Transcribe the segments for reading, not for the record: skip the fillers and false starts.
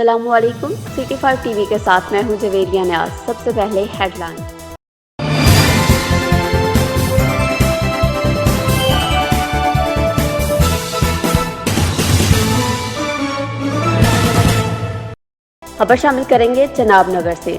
अस्सलामुअलैकुम। City 5 TV के साथ मैं हूं जवेरिया न्याज। सबसे पहले हेडलाइन। खबर शामिल करेंगे चनाब नगर से।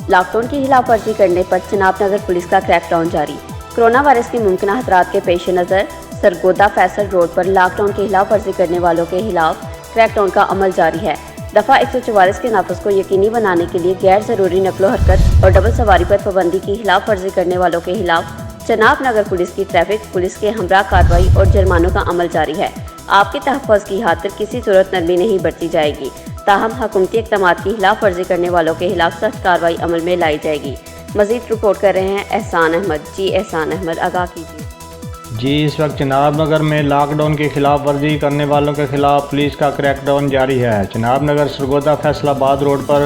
लॉकडाउन की खिलाफ वर्जी करने पर चनाब नगर पुलिस का क्रैकडाउन जारी। कोरोना वायरस के मुमकिन खतरात के पेश नज़र सरगोदा फैसल रोड पर लॉकडाउन की खिलाफ वर्जी करने वालों के खिलाफ क्रैकडाउन का अमल जारी है। दफ़ा 144 के नाफज को यकीनी बनाने के लिए गैर ज़रूरी नकलो हरकत और डबल सवारी पर पाबंदी की खिलाफ वर्जी करने वालों के खिलाफ चनाब नगर पुलिस की ट्रैफिक पुलिस के हमरा कार्रवाई और जुर्मानों का अमल जारी है। आपके तहफ़्फ़ुज़ की खातिर किसी सूरत नरमी नहीं बरती जाएगी, ताहम हुकूमती इक़दामात की खिलाफ वर्जी करने वालों के खिलाफ सख्त कार्रवाई अमल में लाई जाएगी। मज़ीद रिपोर्ट कर रहे हैं एहसान अहमद। जी एहसान अहमद, आगाह कीजिए। जी, इस वक्त चनाब नगर में लॉकडाउन की खिलाफ वर्जी करने वालों के खिलाफ पुलिस का क्रैकडाउन जारी है। चनाब नगर सरगोदा फैसलाबाद रोड पर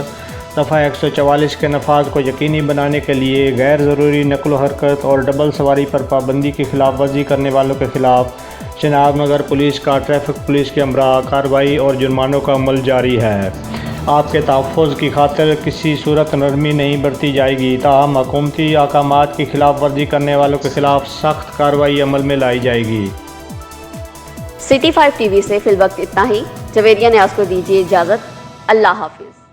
दफ़ा 144 के नफाज को यकीनी बनाने के लिए गैर ज़रूरी नकलो हरकत और डबल सवारी पर पाबंदी की खिलाफ वर्जी करने वालों के खिलाफ चनाब नगर पुलिस का ट्रैफिक पुलिस के हमरा कार्रवाई और जुर्मानों का अमल जारी है। आपके तहफ़्फ़ुज़ की खातिर किसी सूरत नरमी नहीं बरती जाएगी, ताहम हुकूमती अहकामात की खिलाफ वर्जी करने वालों के खिलाफ सख्त कार्रवाई अमल में लाई जाएगी। सिटी 5 टीवी से फिलवक्त इतना ही। जवेरिया न्याज को दीजिए इजाज़त। अल्लाह हाफिज़।